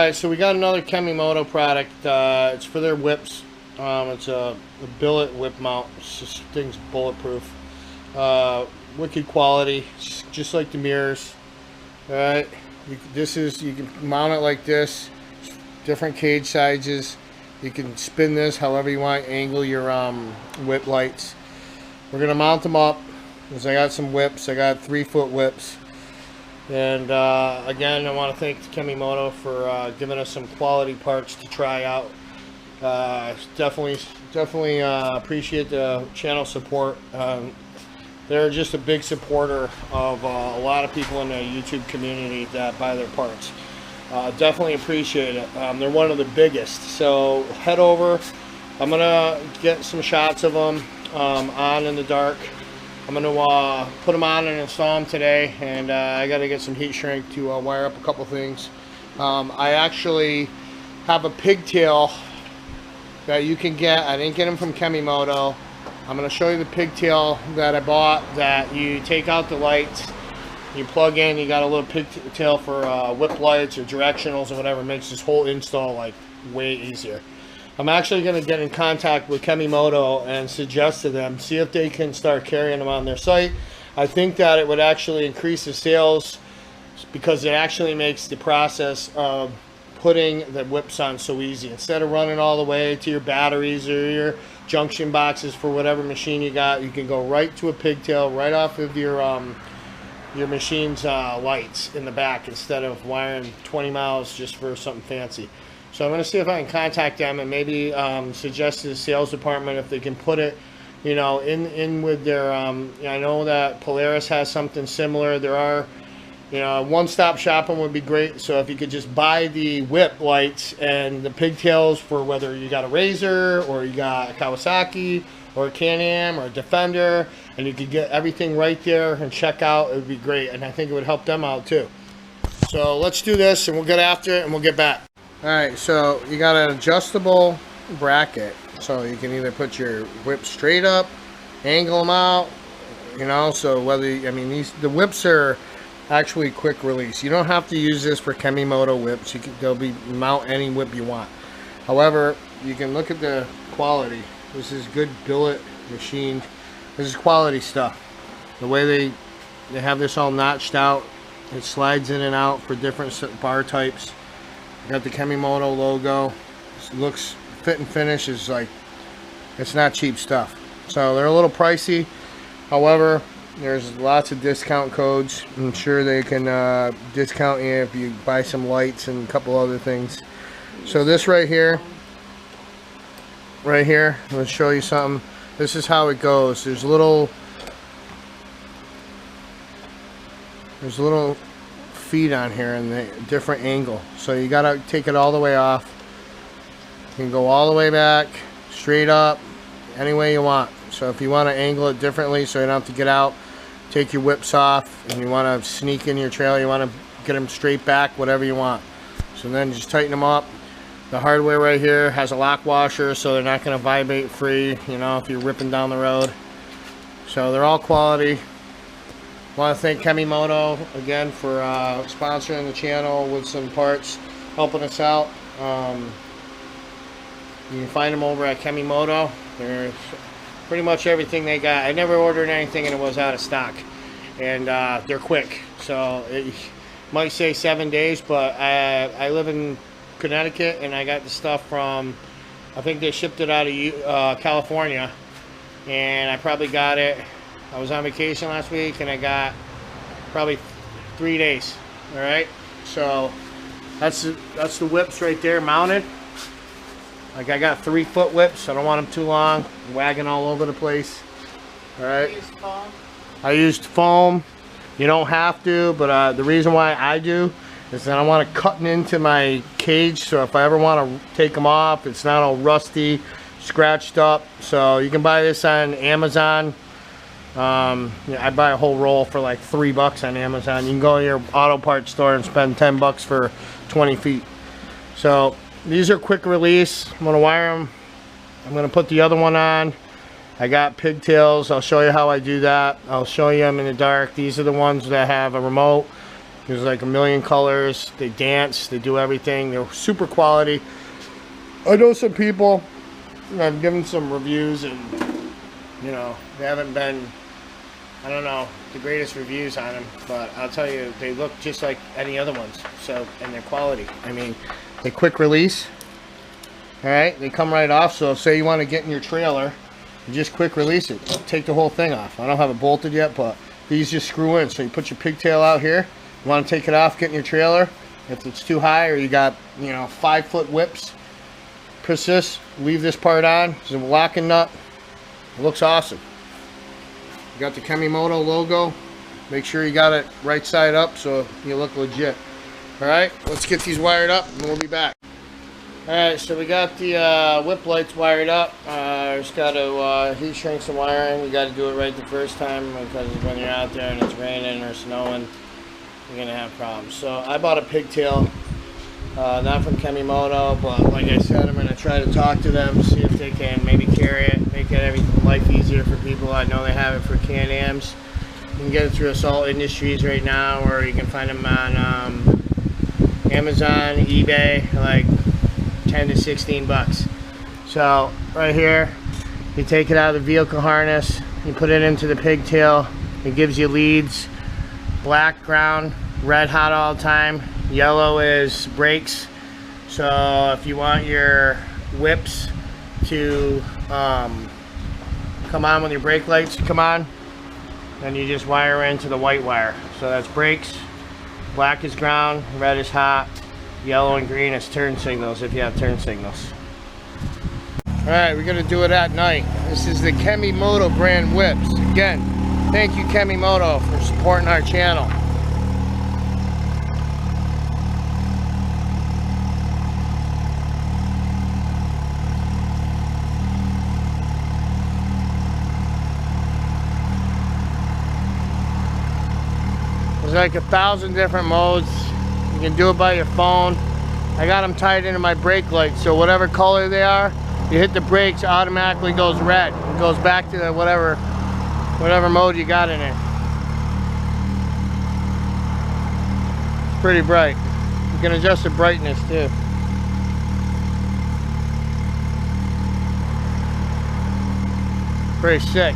Alright, so we got another Kemimoto product. It's for their whips. It's a billet whip mount. This thing's bulletproof. Wicked quality, just like the mirrors. Alright, you can mount it like this. Different cage sizes. You can spin this however you want, angle your whip lights. We're going to mount them up because I got some whips. I got 3-foot whips. And again, I want to thank Kemimoto for giving us some quality parts to try out. Definitely appreciate the channel support. They're just a big supporter of a lot of people in the YouTube community that buy their parts. Definitely appreciate it. They're one of the biggest. So head over. I'm gonna get some shots of them on in the dark. I'm going to put them on and install them today, and I got to get some heat shrink to wire up a couple things. I actually have a pigtail that you can get. I didn't get them from Kemimoto. I'm going to show you the pigtail that I bought, that you take out the lights, you plug in, you got a little pigtail for whip lights or directionals or whatever. It makes this whole install like way easier. I'm actually going to get in contact with Kemimoto and suggest to them, see if they can start carrying them on their site. I think that it would actually increase the sales because it actually makes the process of putting the whips on so easy. Instead of running all the way to your batteries or your junction boxes for whatever machine you got, you can go right to a pigtail right off of your machine's lights in the back instead of wiring 20 miles just for something fancy. So I'm going to see if I can contact them and maybe suggest to the sales department if they can put it, you know, in with their, I know that Polaris has something similar. There are, you know, one-stop shopping would be great. So if you could just buy the whip lights and the pigtails for whether you got a Razor or you got a Kawasaki or a Can-Am or a Defender, and you could get everything right there and check out, it would be great. And I think it would help them out too. So let's do this and we'll get after it and we'll get back. Alright, so you got an adjustable bracket, so you can either put your whip straight up, angle them out, you know, so whether, I mean, the whips are actually quick release. You don't have to use this for Kemimoto whips. They'll mount any whip you want. However, you can look at the quality. This is good billet machined. This is quality stuff. The way they have this all notched out, it slides in and out for different bar types. Got the Kemimoto logo. This looks, fit and finish is like, it's not cheap stuff. So they're a little pricey. However, there's lots of discount codes. I'm sure they can discount you if you buy some lights and a couple other things. So this right here, let's show you something. This is how it goes. There's little feet on here in the different angle, so you gotta take it all the way off. You can go all the way back, straight up, any way you want. So if you want to angle it differently so you don't have to get out, take your whips off, and you want to sneak in your trailer, you want to get them straight back, whatever you want. So then just tighten them up. The hardware right here has a lock washer, so they're not going to vibrate free, you know, if you're ripping down the road. So they're all quality. Want to thank Kemimoto again for sponsoring the channel with some parts, helping us out. You can find them over at Kemimoto. There's pretty much everything they got. I never ordered anything and it was out of stock, and they're quick. So it might say 7 days, but I live in Connecticut and I got the stuff from, I think they shipped it out of California, and I probably got it. I was on vacation last week and I got probably 3 days. All right, so that's the whips right there mounted. Like, I got 3-foot whips. I don't want them too long, wagging all over the place. All right. I used foam. You don't have to, but the reason why I do is that I want to cut into my cage, so if I ever want to take them off, it's not all rusty, scratched up. So you can buy this on Amazon. Yeah, I buy a whole roll for like $3 on Amazon. You can go to your auto parts store and spend $10 for 20 feet. So these are quick release. I'm going to wire them. I'm going to put the other one on. I got pigtails. I'll show you how I do that. I'll show you them in the dark. These are the ones that have a remote. There's like a million colors. They dance, they do everything. They're super quality. I know some people, I've given some reviews, and you know, they haven't been, I don't know, the greatest reviews on them, but I'll tell you, they look just like any other ones. So, and their quality. I mean, they quick release. All right, they come right off. So say you want to get in your trailer, you just quick release it. Take the whole thing off. I don't have it bolted yet, but these just screw in. So you put your pigtail out here. You want to take it off, get in your trailer. If it's too high, or you got, you know, 5-foot whips, persist, leave this part on. It's a locking nut. It looks awesome. You got the Kemimoto logo. Make sure you got it right side up so you look legit. All right, let's get these wired up and we'll be back. All right, so we got the whip lights wired up. Just got to heat shrink some wiring. You got to do it right the first time, because when you're out there and it's raining or snowing, you're gonna have problems. So I bought a pigtail, not from Kemimoto, but like I said, I'm gonna try to talk to them, see if they can maybe carry it, make life easier for people. I know they have it for Can-Ams. You can get it through Assault Industries right now, or you can find them on Amazon, eBay, like 10 to 16 bucks. So right here, you take it out of the vehicle harness, you put it into the pigtail. It gives you leads. Black ground, red hot all the time, yellow is brakes. So if you want your whips to come on when your brake lights come on, then you just wire into the white wire. So that's brakes, black is ground, red is hot, yellow and green is turn signals if you have turn signals. Alright, we're going to do it at night. This is the Kemimoto brand whips. Again, thank you Kemimoto for supporting our channel. There's like 1,000 different modes. You can do it by your phone. I got them tied into my brake lights, so whatever color they are, you hit the brakes, automatically goes red. It goes back to the whatever mode you got in it. It's pretty bright. You can adjust the brightness too. Pretty sick.